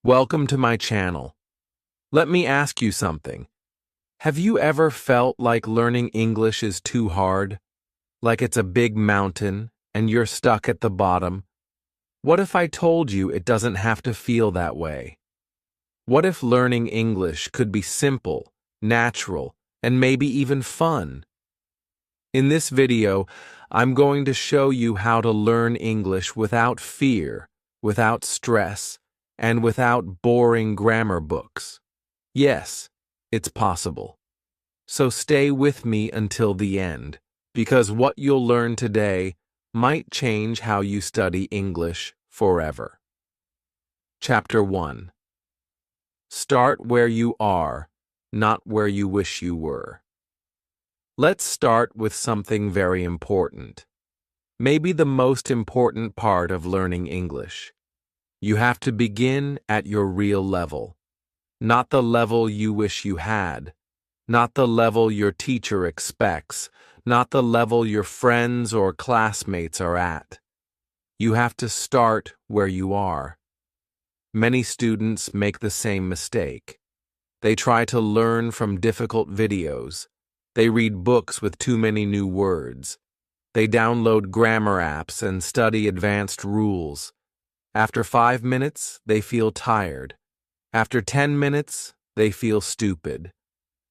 Welcome to my channel. Let me ask you something. Have you ever felt like learning English is too hard? Like it's a big mountain and you're stuck at the bottom? What if I told you it doesn't have to feel that way? What if learning English could be simple, natural, and maybe even fun? In this video, I'm going to show you how to learn English without fear, without stress, and without boring grammar books. Yes, it's possible. So stay with me until the end, because what you'll learn today might change how you study English forever. Chapter 1. Start where you are, not where you wish you were. Let's start with something very important. Maybe the most important part of learning English. You have to begin at your real level. Not the level you wish you had. Not the level your teacher expects. Not the level your friends or classmates are at. You have to start where you are. Many students make the same mistake. They try to learn from difficult videos. They read books with too many new words. They download grammar apps and study advanced rules. After 5 minutes, they feel tired. After 10 minutes, they feel stupid.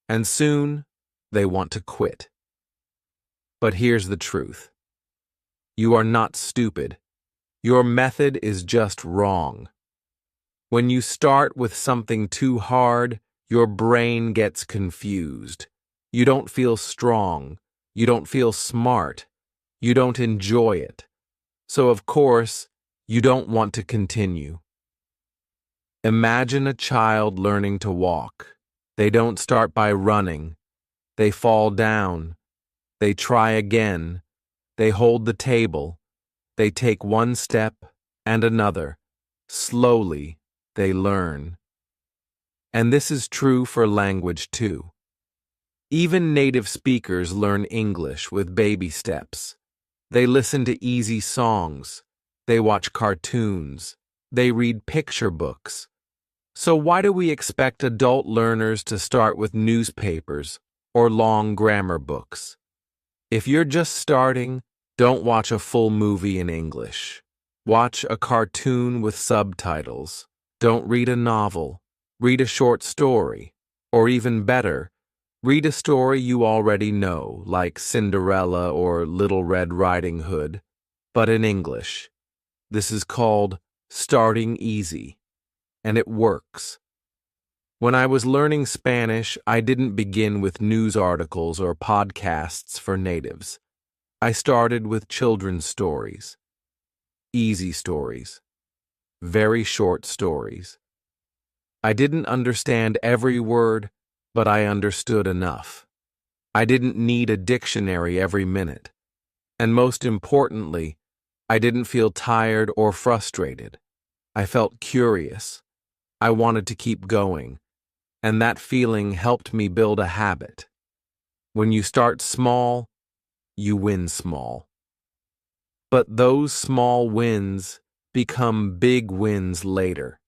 And soon, they want to quit. But here's the truth. You are not stupid. Your method is just wrong. When you start with something too hard, your brain gets confused. You don't feel strong. You don't feel smart. You don't enjoy it. So, of course, you don't want to continue. Imagine a child learning to walk. They don't start by running. They fall down. They try again. They hold the table. They take one step and another. Slowly, they learn. And this is true for language too. Even native speakers learn English with baby steps. They listen to easy songs. They watch cartoons. They read picture books. So why do we expect adult learners to start with newspapers or long grammar books? If you're just starting, don't watch a full movie in English. Watch a cartoon with subtitles. Don't read a novel. Read a short story. Or even better, read a story you already know, like Cinderella or Little Red Riding Hood, but in English. This is called starting easy, and it works. When I was learning Spanish, I didn't begin with news articles or podcasts for natives. I started with children's stories. Easy stories. Very short stories. I didn't understand every word, but I understood enough. I didn't need a dictionary every minute. And most importantly, I didn't feel tired or frustrated. I felt curious. I wanted to keep going, and that feeling helped me build a habit. When you start small, you win small. But those small wins become big wins later.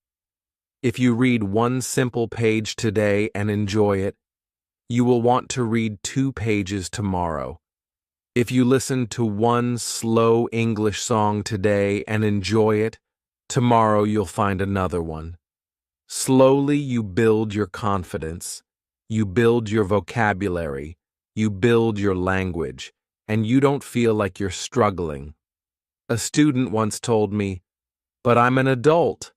If you read one simple page today and enjoy it, you will want to read 2 pages tomorrow. If you listen to one slow English song today and enjoy it, tomorrow you'll find another one. Slowly you build your confidence, you build your vocabulary, you build your language, and you don't feel like you're struggling. A student once told me, "But I'm an adult.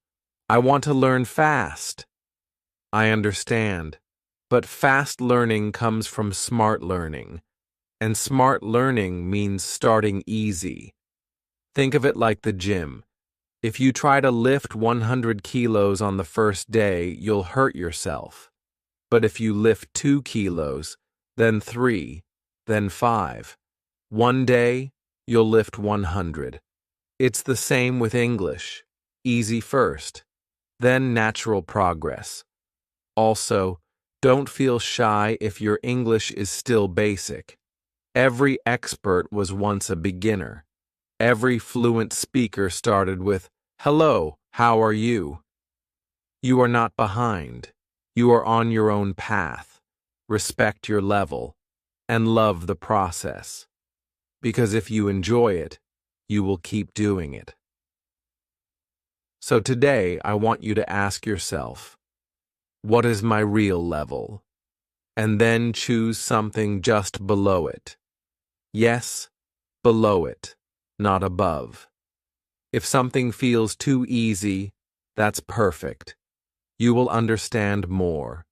I want to learn fast." I understand, but fast learning comes from smart learning. And smart learning means starting easy. Think of it like the gym. If you try to lift 100 kilos on the first day, you'll hurt yourself. But if you lift 2 kilos, then 3, then 5, one day you'll lift 100. It's the same with English. Easy first, then natural progress. Also, don't feel shy if your English is still basic. Every expert was once a beginner. Every fluent speaker started with, "Hello, how are you?" You are not behind. You are on your own path. Respect your level and love the process. Because if you enjoy it, you will keep doing it. So today, I want you to ask yourself, what is my real level? And then choose something just below it. Yes, below it, not above. If something feels too easy, that's perfect. You will understand more.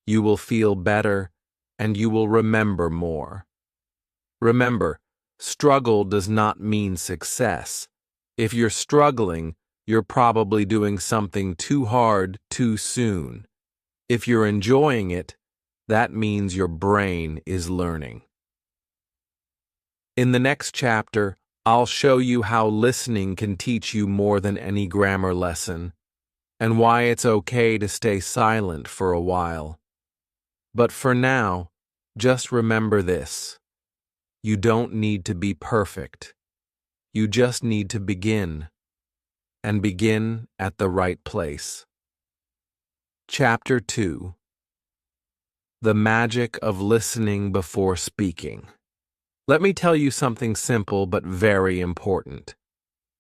You will feel better, and you will remember more. Remember, struggle does not mean success. If you're struggling, you're probably doing something too hard too soon. If you're enjoying it, that means your brain is learning. In the next chapter, I'll show you how listening can teach you more than any grammar lesson, and why it's okay to stay silent for a while. But for now, just remember this. You don't need to be perfect. You just need to begin, and begin at the right place. Chapter 2. The Magic of Listening Before Speaking. Let me tell you something simple but very important.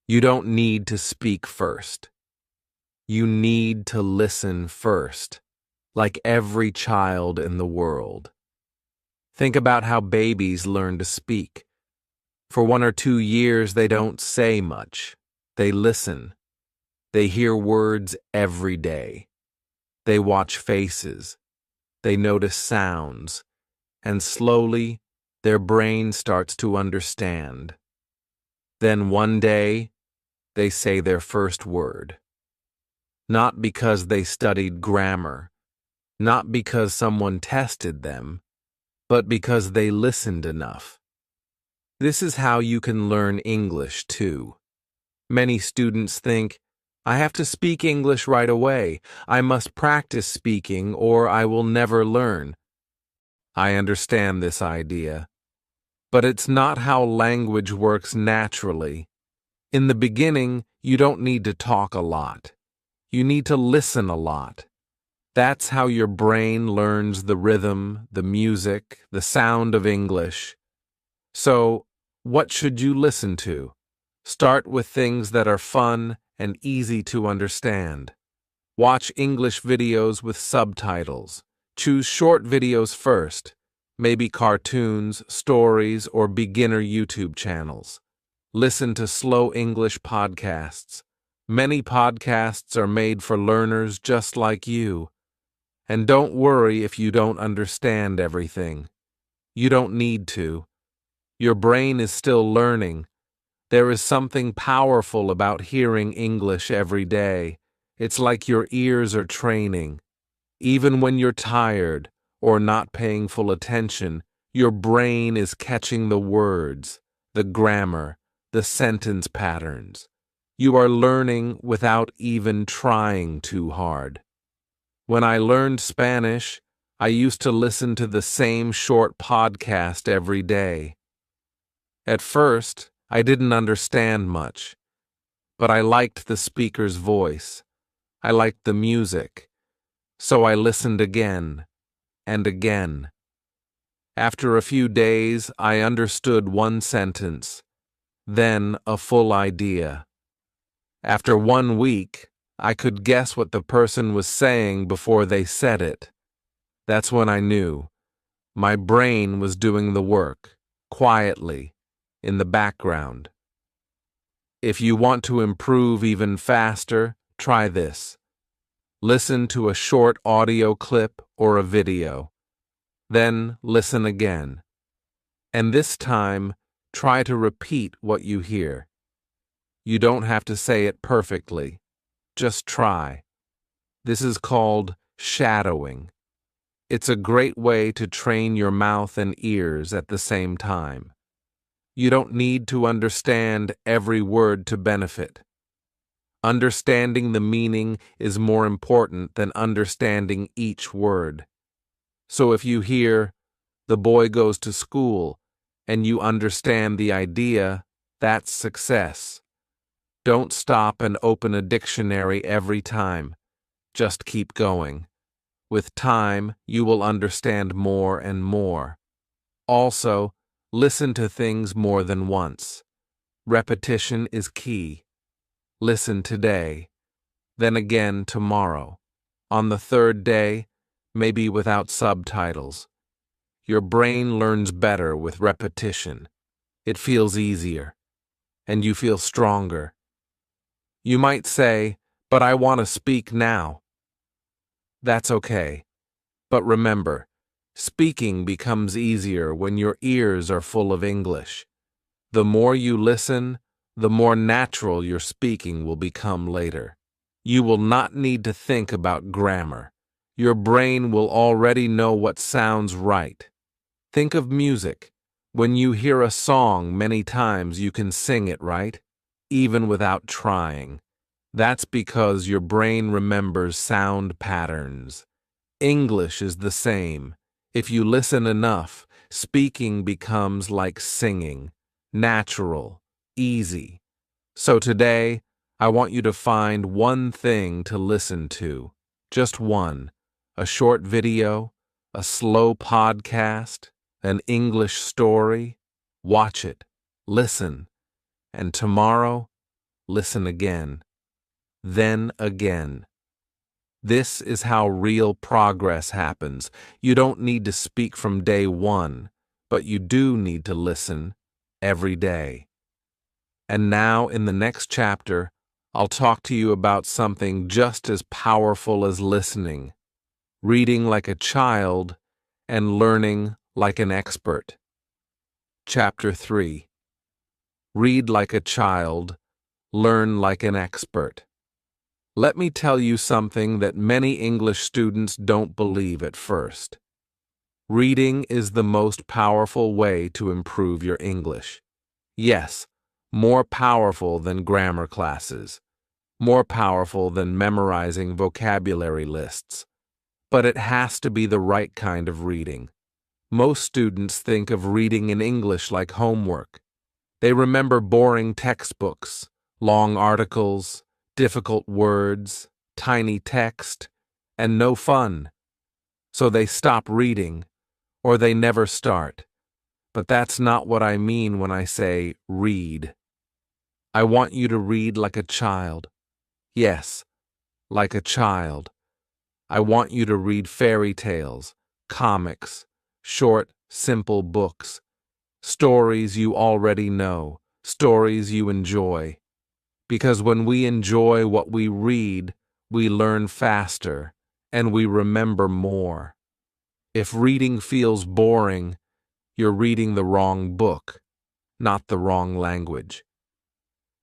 You don't need to speak first. You need to listen first, like every child in the world. Think about how babies learn to speak. For 1 or 2 years, they don't say much. They listen. They hear words every day. They watch faces. They notice sounds. And slowly, their brain starts to understand. Then one day, they say their first word. Not because they studied grammar, not because someone tested them, but because they listened enough. This is how you can learn English too. Many students think, I have to speak English right away. I must practice speaking or I will never learn. I understand this idea. But it's not how language works naturally. In the beginning, you don't need to talk a lot. You need to listen a lot. That's how your brain learns the rhythm, the music, the sound of English. So, what should you listen to? Start with things that are fun and easy to understand. Watch English videos with subtitles. Choose short videos first, maybe cartoons, stories, or beginner YouTube channels. Listen to slow English podcasts. Many podcasts are made for learners just like you. And don't worry if you don't understand everything. You don't need to. Your brain is still learning. There is something powerful about hearing English every day. It's like your ears are training. Even when you're tired or not paying full attention, your brain is catching the words, the grammar, the sentence patterns. You are learning without even trying too hard. When I learned Spanish, I used to listen to the same short podcast every day. At first, I didn't understand much, but I liked the speaker's voice. I liked the music, so I listened again and again. After a few days, I understood one sentence, then a full idea. After 1 week, I could guess what the person was saying before they said it. That's when I knew. My brain was doing the work, quietly, in the background. If you want to improve even faster, try this. Listen to a short audio clip or a video. Then listen again. And this time, try to repeat what you hear. You don't have to say it perfectly. Just try. This is called shadowing. It's a great way to train your mouth and ears at the same time. You don't need to understand every word to benefit. Understanding the meaning is more important than understanding each word. So if you hear, the boy goes to school, and you understand the idea, that's success. Don't stop and open a dictionary every time. Just keep going. With time, you will understand more and more. Also, listen to things more than once. Repetition is key. Listen today, then again tomorrow. On the third day, maybe without subtitles. Your brain learns better with repetition. It feels easier, and you feel stronger. You might say, "But I want to speak now." That's okay. But remember, speaking becomes easier when your ears are full of English. The more you listen, the more natural your speaking will become later. You will not need to think about grammar. Your brain will already know what sounds right. Think of music. When you hear a song many times, you can sing it, right? Even without trying. That's because your brain remembers sound patterns. English is the same. If you listen enough, speaking becomes like singing, natural, easy. So today, I want you to find one thing to listen to. Just one. A short video, a slow podcast, an English story. Watch it, listen, and tomorrow, listen again. Then again. This is how real progress happens. You don't need to speak from day one, but you do need to listen every day. And now, in the next chapter, I'll talk to you about something just as powerful as listening: reading like a child and learning like an expert. Chapter 3. Read like a child, learn like an expert. Let me tell you something that many English students don't believe at first. Reading is the most powerful way to improve your English. Yes, more powerful than grammar classes, more powerful than memorizing vocabulary lists. But it has to be the right kind of reading. Most students think of reading in English like homework. They remember boring textbooks, long articles, difficult words, tiny text, and no fun. So they stop reading, or they never start. But that's not what I mean when I say read. I want you to read like a child. Yes, like a child. I want you to read fairy tales, comics, short, simple books, stories you already know, stories you enjoy. Because when we enjoy what we read, we learn faster and we remember more. If reading feels boring, you're reading the wrong book, not the wrong language.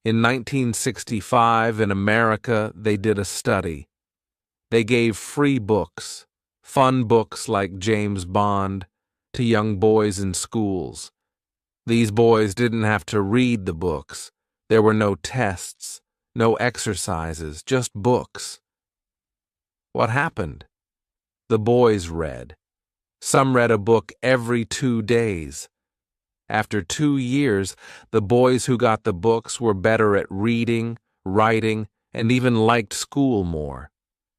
In 1965, in America, they did a study. They gave free books, fun books like James Bond, to young boys in schools. These boys didn't have to read the books. There were no tests, no exercises, just books. What happened? The boys read. Some read a book every 2 days. After 2 years, the boys who got the books were better at reading, writing, and even liked school more.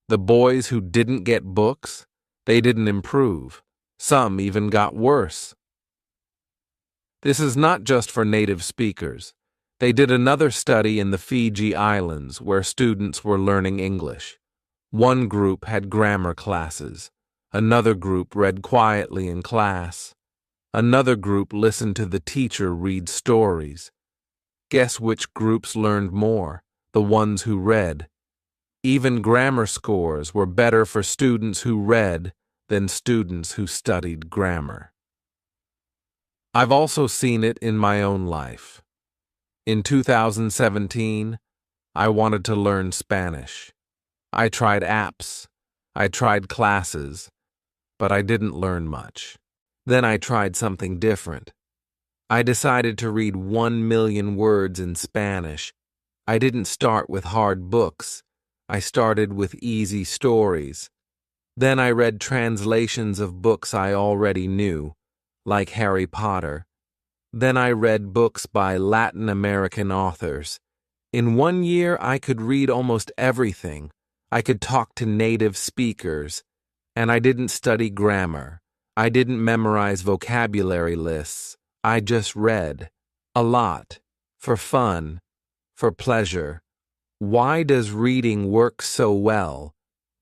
The boys who didn't get books, they didn't improve. Some even got worse. This is not just for native speakers. They did another study in the Fiji Islands where students were learning English. One group had grammar classes. Another group read quietly in class. Another group listened to the teacher read stories. Guess which groups learned more? The ones who read. Even grammar scores were better for students who read than students who studied grammar. I've also seen it in my own life. In 2017, I wanted to learn Spanish. I tried apps, I tried classes, but I didn't learn much. Then I tried something different. I decided to read 1 million words in Spanish. I didn't start with hard books. I started with easy stories. Then I read translations of books I already knew, like Harry Potter. Then I read books by Latin American authors. In 1 year, I could read almost everything. I could talk to native speakers, and I didn't study grammar. I didn't memorize vocabulary lists. I just read. A lot. For fun. For pleasure. Why does reading work so well?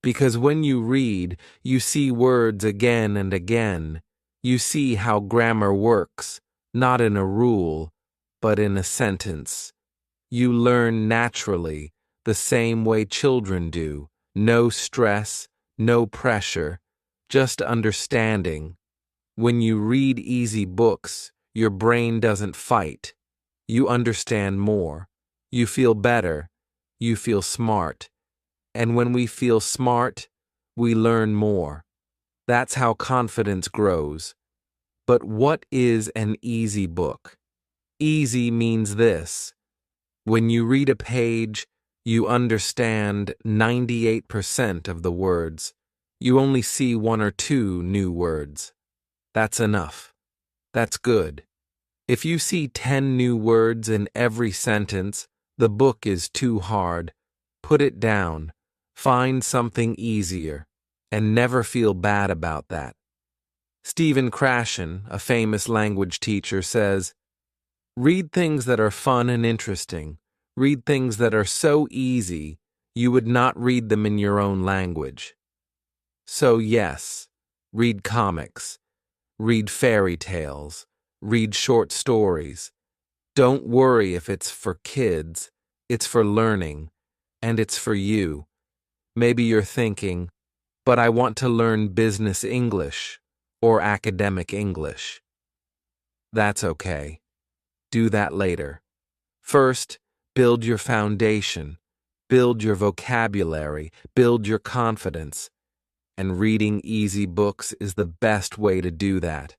Because when you read, you see words again and again. You see how grammar works, not in a rule, but in a sentence. You learn naturally, the same way children do. No stress, no pressure, just understanding. When you read easy books, your brain doesn't fight. You understand more. You feel better. You feel smart. And when we feel smart, we learn more. That's how confidence grows. But what is an easy book? Easy means this. When you read a page, you understand 98% of the words. You only see one or two new words. That's enough. That's good. If you see 10 new words in every sentence, the book is too hard. Put it down. Find something easier. And never feel bad about that. Stephen Krashen, a famous language teacher, says, "Read things that are fun and interesting. Read things that are so easy, you would not read them in your own language." So yes, read comics. Read fairy tales. Read short stories. Don't worry if it's for kids. It's for learning. And it's for you. Maybe you're thinking, but I want to learn business English or academic English. That's okay. Do that later. First, build your foundation. Build your vocabulary. Build your confidence. And reading easy books is the best way to do that.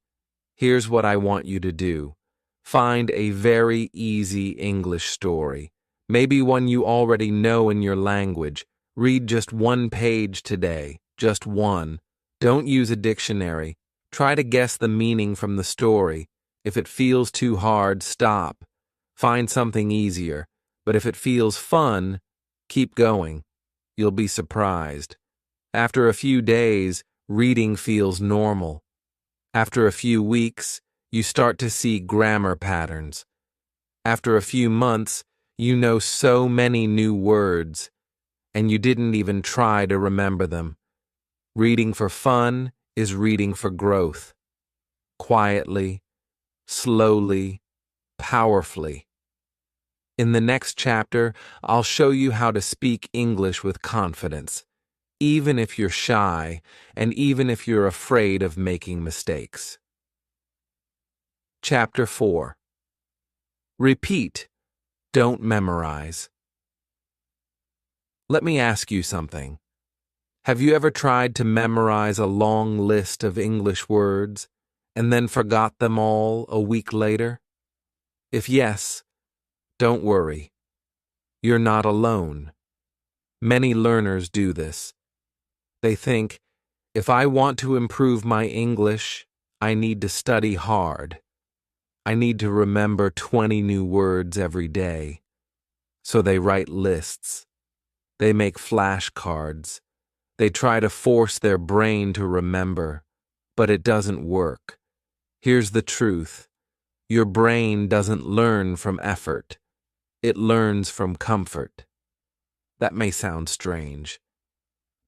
Here's what I want you to do. Find a very easy English story. Maybe one you already know in your language. Read just one page today. Just one. Don't use a dictionary. Try to guess the meaning from the story. If it feels too hard, stop. Find something easier. But if it feels fun, keep going. You'll be surprised. After a few days, reading feels normal. After a few weeks, you start to see grammar patterns. After a few months, you know so many new words, and you didn't even try to remember them. Reading for fun is reading for growth. Quietly, slowly, powerfully. In the next chapter, I'll show you how to speak English with confidence, even if you're shy and even if you're afraid of making mistakes. Chapter 4. Repeat. Don't memorize. Let me ask you something. Have you ever tried to memorize a long list of English words and then forgot them all a week later? If yes, don't worry. You're not alone. Many learners do this. They think, if I want to improve my English, I need to study hard. I need to remember 20 new words every day. So they write lists. They make flashcards. They try to force their brain to remember, but it doesn't work. Here's the truth. Your brain doesn't learn from effort. It learns from comfort. That may sound strange,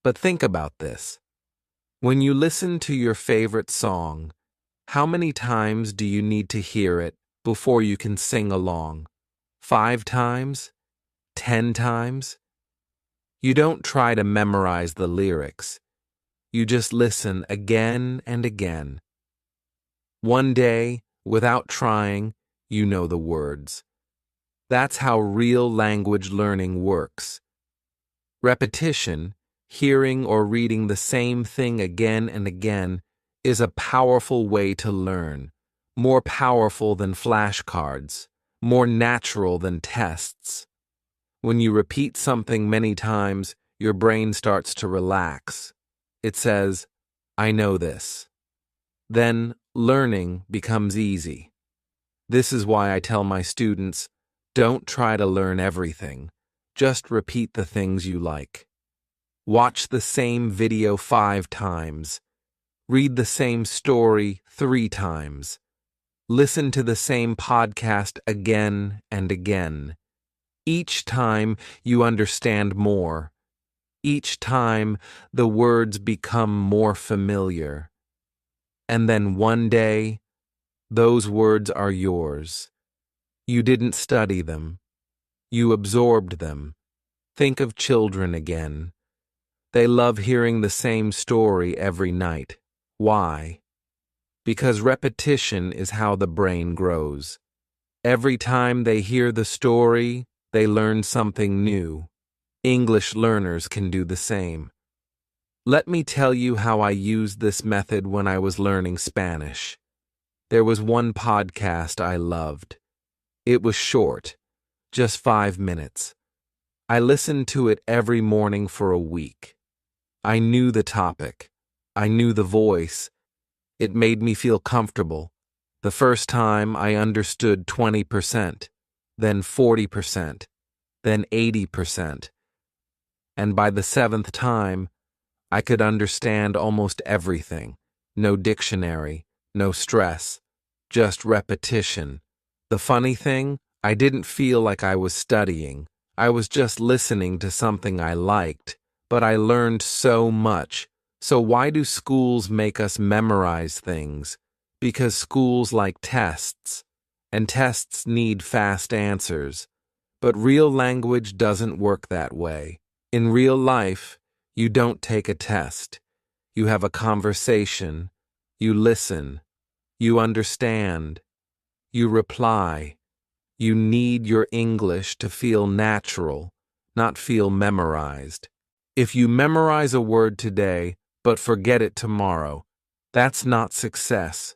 but think about this. When you listen to your favorite song, how many times do you need to hear it before you can sing along? 5 times? 10 times? You don't try to memorize the lyrics. You just listen again and again. One day, without trying, you know the words. That's how real language learning works. Repetition, hearing or reading the same thing again and again, is a powerful way to learn, more powerful than flashcards, more natural than tests. When you repeat something many times, your brain starts to relax. It says, I know this. Then learning becomes easy. This is why I tell my students, don't try to learn everything. Just repeat the things you like. Watch the same video 5 times. Read the same story 3 times. Listen to the same podcast again and again. Each time you understand more. Each time the words become more familiar. And then one day, those words are yours. You didn't study them. You absorbed them. Think of children again. They love hearing the same story every night. Why? Because repetition is how the brain grows. Every time they hear the story, they learn something new. English learners can do the same. Let me tell you how I used this method when I was learning Spanish. There was one podcast I loved. It was short, just 5 minutes. I listened to it every morning for a week. I knew the topic. I knew the voice. It made me feel comfortable. The first time I understood 20%, then 40%, then 80%. And by the 7th time, I could understand almost everything. No dictionary, no stress, just repetition. The funny thing, I didn't feel like I was studying. I was just listening to something I liked, but I learned so much. So why do schools make us memorize things? Because schools like tests, and tests need fast answers. But real language doesn't work that way. In real life, you don't take a test. You have a conversation. You listen. You understand. You reply. You need your English to feel natural, not feel memorized. If you memorize a word today, but forget it tomorrow, that's not success.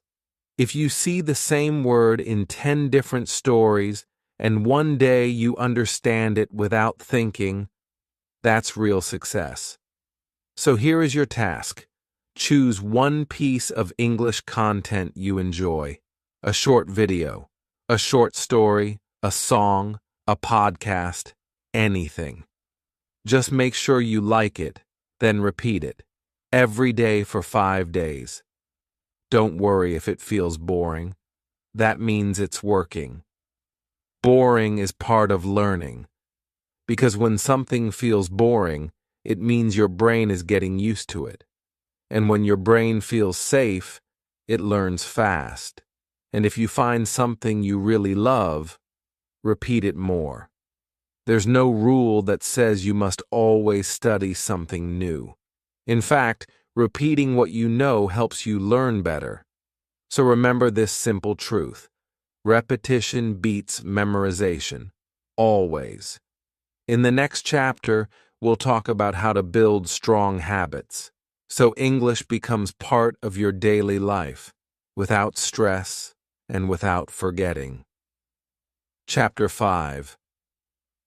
If you see the same word in 10 different stories, and one day you understand it without thinking, that's real success. So here is your task. Choose one piece of English content you enjoy. A short video, a short story, a song, a podcast, anything. Just make sure you like it, then repeat it. Every day for 5 days. Don't worry if it feels boring. That means it's working. Boring is part of learning. Because when something feels boring, it means your brain is getting used to it. And when your brain feels safe, it learns fast. And if you find something you really love, repeat it more. There's no rule that says you must always study something new. In fact, repeating what you know helps you learn better. So remember this simple truth. Repetition beats memorization. Always. In the next chapter, we'll talk about how to build strong habits, so English becomes part of your daily life, without stress and without forgetting. Chapter 5.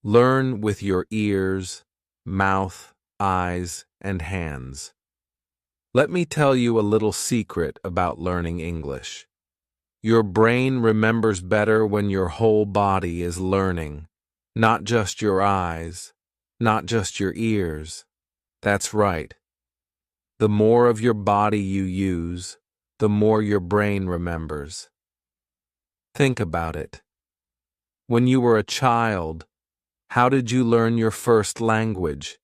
Learn with your ears, mouth, eyes, and hands. Let me tell you a little secret about learning English. Your brain remembers better when your whole body is learning, not just your eyes, not just your ears. That's right. The more of your body you use, the more your brain remembers. Think about it. When you were a child, how did you learn your first language?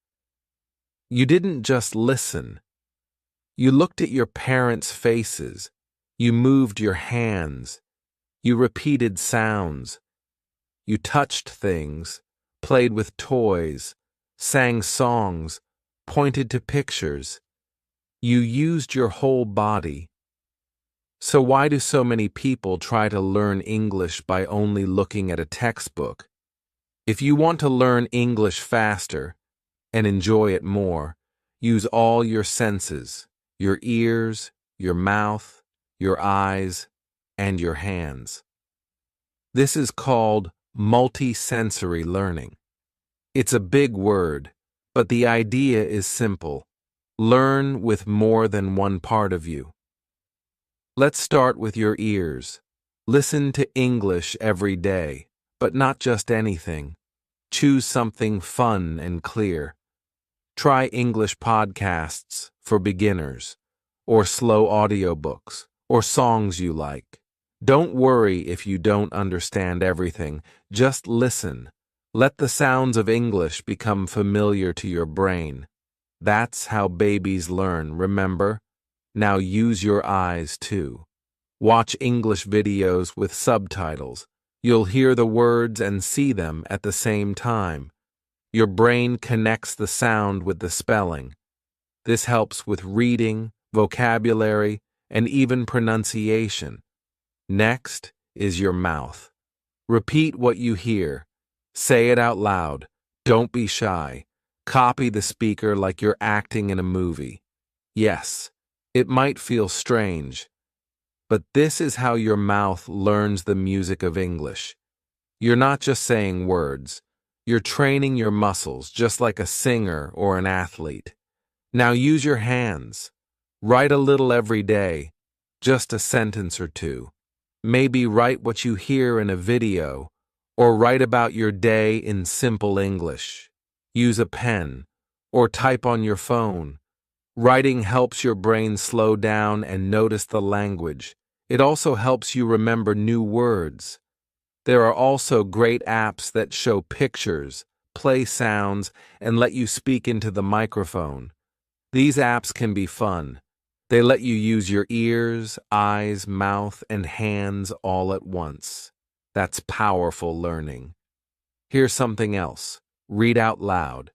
You didn't just listen. You looked at your parents' faces. You moved your hands. You repeated sounds. You touched things, played with toys, sang songs, pointed to pictures. You used your whole body. So why do so many people try to learn English by only looking at a textbook? If you want to learn English faster and enjoy it more, use all your senses, your ears, your mouth, your eyes, and your hands. This is called multi-sensory learning. It's a big word, but the idea is simple. Learn with more than one part of you. Let's start with your ears. Listen to English every day, but not just anything. Choose something fun and clear. Try English podcasts for beginners, or slow audiobooks, or songs you like. Don't worry if you don't understand everything. Just listen. Let the sounds of English become familiar to your brain. That's how babies learn, remember? Now use your eyes too. Watch English videos with subtitles. You'll hear the words and see them at the same time. Your brain connects the sound with the spelling. This helps with reading, vocabulary, and even pronunciation. Next is your mouth. Repeat what you hear. Say it out loud. Don't be shy. Copy the speaker like you're acting in a movie. Yes, it might feel strange, but this is how your mouth learns the music of English. You're not just saying words. You're training your muscles just like a singer or an athlete. Now use your hands. Write a little every day, just a sentence or two. Maybe write what you hear in a video, or write about your day in simple English. Use a pen, or type on your phone. Writing helps your brain slow down and notice the language. It also helps you remember new words. There are also great apps that show pictures, play sounds, and let you speak into the microphone. These apps can be fun. They let you use your ears, eyes, mouth, and hands all at once. That's powerful learning. Here's something else. Read out loud.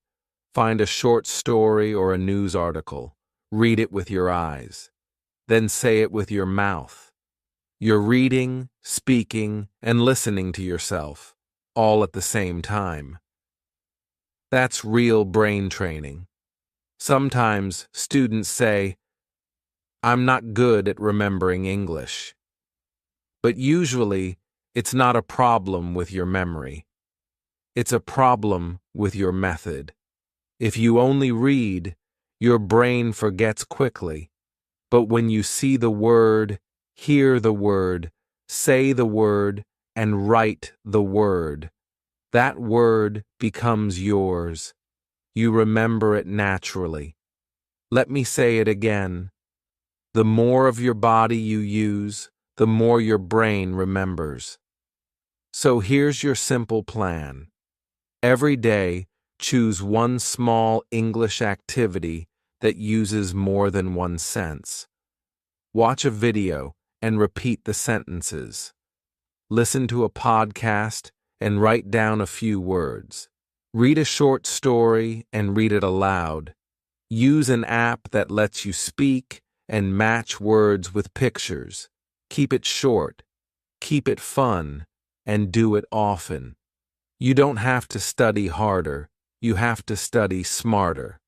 Find a short story or a news article. Read it with your eyes. Then say it with your mouth. You're reading, speaking, and listening to yourself, all at the same time. That's real brain training. Sometimes students say, "I'm not good at remembering English." But usually, it's not a problem with your memory. It's a problem with your method. If you only read, your brain forgets quickly. But when you see the word, hear the word, say the word, and write the word, that word becomes yours. You remember it naturally. Let me say it again. The more of your body you use, the more your brain remembers. So here's your simple plan. Every day, choose one small English activity that uses more than one sense. Watch a video and repeat the sentences. Listen to a podcast and write down a few words. Read a short story and read it aloud. Use an app that lets you speak and match words with pictures. Keep it short, keep it fun, and do it often. You don't have to study harder, you have to study smarter,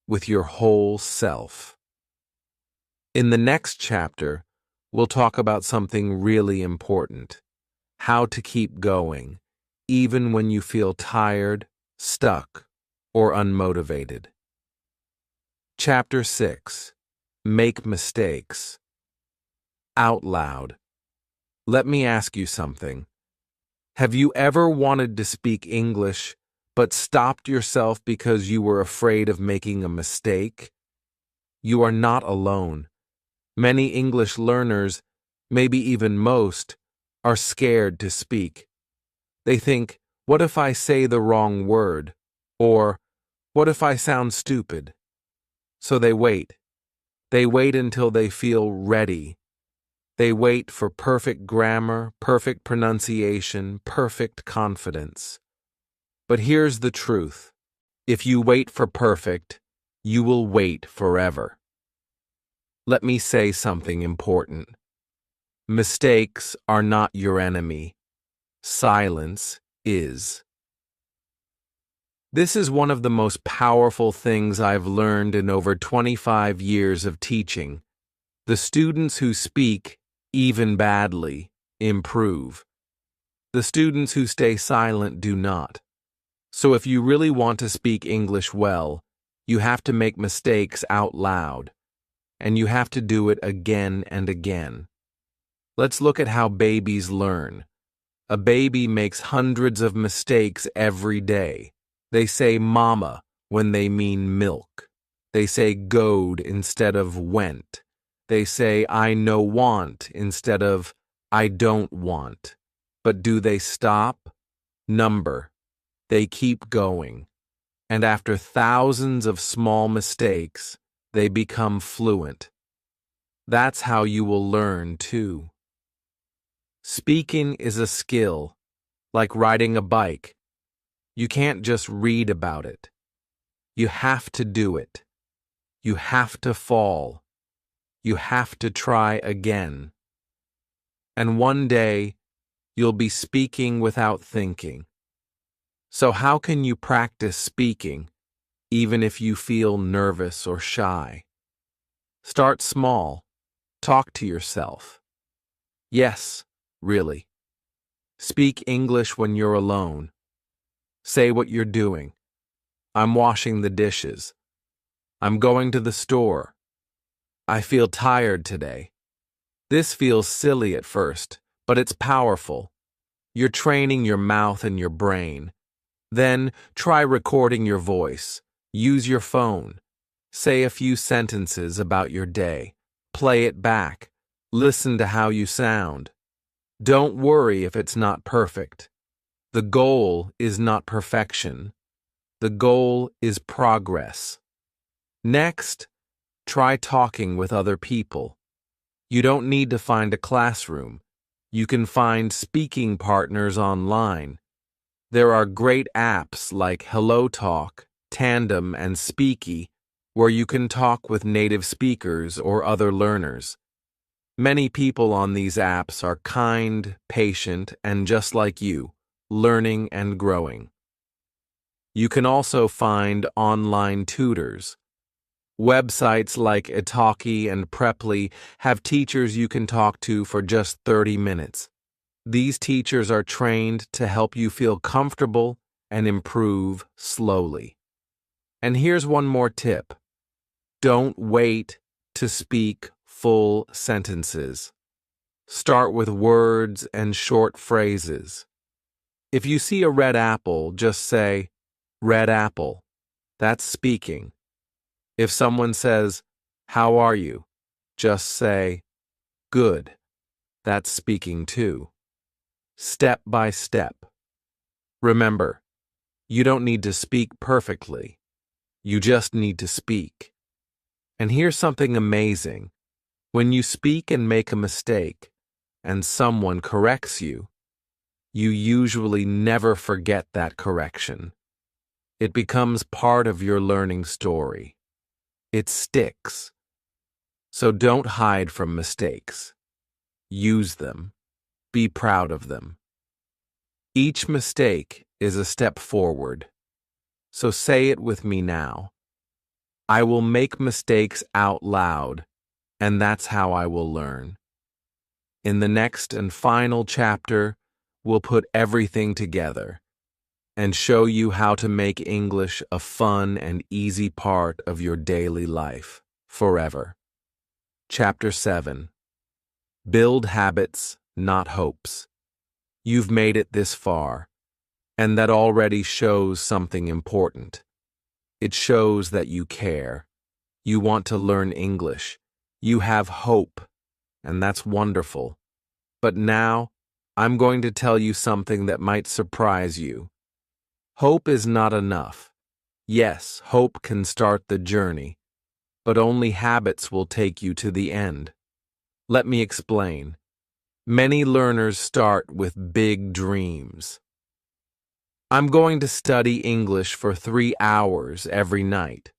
with your whole self. In the next chapter, we'll talk about something really important: how to keep going, even when you feel tired, stuck, or unmotivated. Chapter 6. Make mistakes. Out loud. Let me ask you something. Have you ever wanted to speak English, but stopped yourself because you were afraid of making a mistake? You are not alone. Many English learners, maybe even most, are scared to speak. They think, what if I say the wrong word? Or, what if I sound stupid? So they wait. They wait until they feel ready. They wait for perfect grammar, perfect pronunciation, perfect confidence. But here's the truth. If you wait for perfect, you will wait forever. Let me say something important. Mistakes are not your enemy. Silence is. This is one of the most powerful things I've learned in over 25 years of teaching. The students who speak, even badly, improve. The students who stay silent do not. So if you really want to speak English well, you have to make mistakes out loud, and you have to do it again and again. Let's look at how babies learn. A baby makes hundreds of mistakes every day. They say mama when they mean milk. They say goed instead of went. They say I no want instead of I don't want. But do they stop? Number. They keep going. And after thousands of small mistakes, they become fluent. That's how you will learn, too. Speaking is a skill, like riding a bike. You can't just read about it. You have to do it. You have to fall. You have to try again. And one day, you'll be speaking without thinking. So how can you practice speaking, even if you feel nervous or shy? Start small. Talk to yourself. Yes, really. Speak English when you're alone. Say what you're doing. I'm washing the dishes. I'm going to the store. I feel tired today. This feels silly at first, but it's powerful. You're training your mouth and your brain. Then try recording your voice. Use your phone. Say a few sentences about your day. Play it back. Listen to how you sound. Don't worry if it's not perfect. The goal is not perfection. The goal is progress. Next, try talking with other people. You don't need to find a classroom. You can find speaking partners online. There are great apps like HelloTalk, Tandem, and Speaky, where you can talk with native speakers or other learners. Many people on these apps are kind, patient, and just like you, learning and growing. You can also find online tutors. Websites like Italki and Preply have teachers you can talk to for just 30 minutes. These teachers are trained to help you feel comfortable and improve slowly. And here's one more tip. Don't wait to speak full sentences. Start with words and short phrases. If you see a red apple, just say, red apple. That's speaking. If someone says, how are you? Just say, good. That's speaking too. Step by step. Remember, you don't need to speak perfectly. You just need to speak. And here's something amazing. When you speak and make a mistake, and someone corrects you, you usually never forget that correction. It becomes part of your learning story. It sticks. So don't hide from mistakes. Use them. Be proud of them. Each mistake is a step forward. So say it with me now. I will make mistakes out loud, and that's how I will learn. In the next and final chapter, we'll put everything together and show you how to make English a fun and easy part of your daily life, forever. Chapter 7. Build habits, not hopes. You've made it this far, and that already shows something important. It shows that you care. You want to learn English. You have hope, and that's wonderful. But now, I'm going to tell you something that might surprise you. Hope is not enough. Yes, hope can start the journey, but only habits will take you to the end. Let me explain. Many learners start with big dreams. I'm going to study English for 3 hours every night.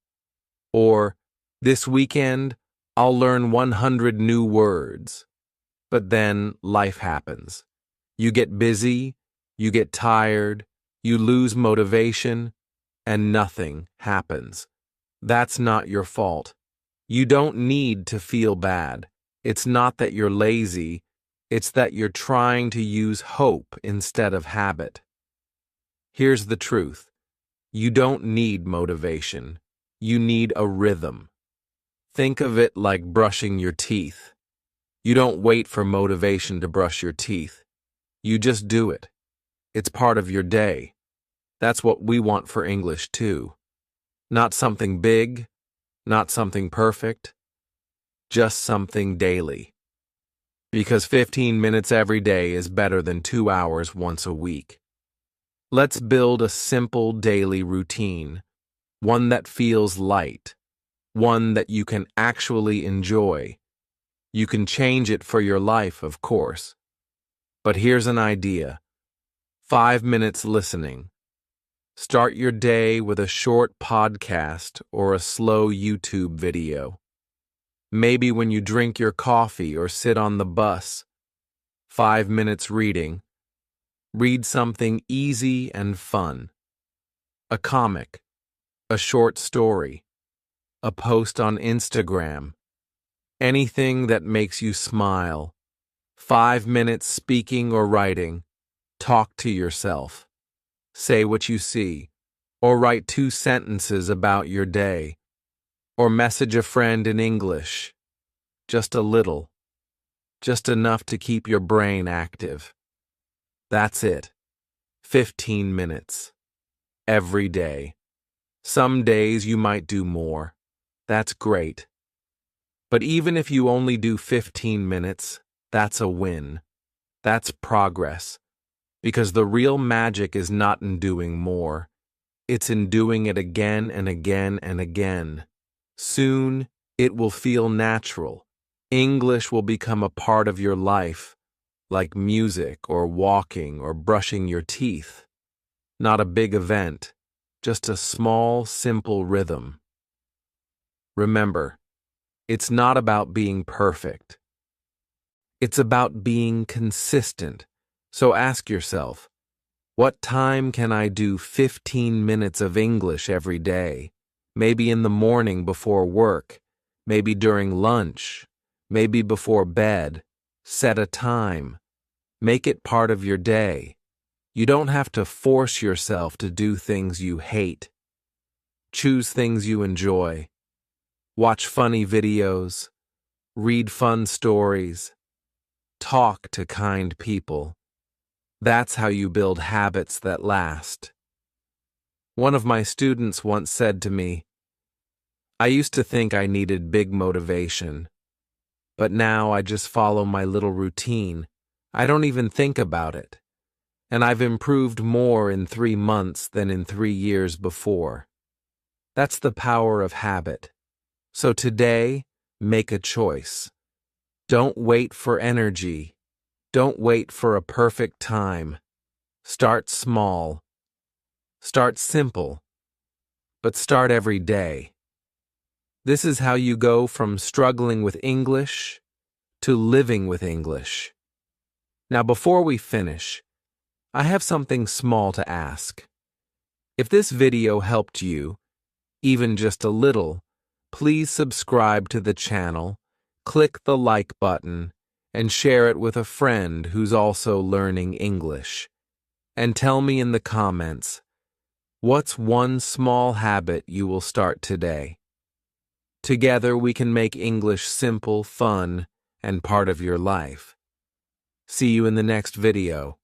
Or, this weekend, I'll learn 100 new words. But then life happens. You get busy, you get tired, you lose motivation, and nothing happens. That's not your fault. You don't need to feel bad. It's not that you're lazy, it's that you're trying to use hope instead of habit. Here's the truth. You don't need motivation. You need a rhythm. Think of it like brushing your teeth. You don't wait for motivation to brush your teeth. You just do it. It's part of your day. That's what we want for English too. Not something big, not something perfect, just something daily. Because 15 minutes every day is better than 2 hours once a week. Let's build a simple daily routine, one that feels light, one that you can actually enjoy. You can change it for your life, of course. But here's an idea. 5 minutes listening. Start your day with a short podcast or a slow YouTube video. Maybe when you drink your coffee or sit on the bus. 5 minutes reading. Read something easy and fun. A comic, a short story, a post on Instagram. Anything that makes you smile. 5 minutes speaking or writing. Talk to yourself. Say what you see, or write 2 sentences about your day, or message a friend in English. Just a little, just enough to keep your brain active. That's it. 15 minutes. Every day. Some days you might do more. That's great. But even if you only do 15 minutes, that's a win. That's progress. Because the real magic is not in doing more. It's in doing it again and again and again. Soon, it will feel natural. English will become a part of your life, like music or walking or brushing your teeth. Not a big event, just a small, simple rhythm. Remember, it's not about being perfect. It's about being consistent. So ask yourself, what time can I do 15 minutes of English every day? Maybe in the morning before work, maybe during lunch, maybe before bed. Set a time. Make it part of your day. You don't have to force yourself to do things you hate. Choose things you enjoy. Watch funny videos. Read fun stories. Talk to kind people. That's how you build habits that last. One of my students once said to me, I used to think I needed big motivation, but now I just follow my little routine. I don't even think about it. And I've improved more in 3 months than in 3 years before. That's the power of habit. So today, make a choice. Don't wait for energy. Don't wait for a perfect time. Start small. Start simple. But start every day. This is how you go from struggling with English to living with English. Now, before we finish, I have something small to ask. If this video helped you, even just a little, please subscribe to the channel, click the like button, and share it with a friend who's also learning English. And tell me in the comments, what's one small habit you will start today? Together we can make English simple, fun, and part of your life. See you in the next video.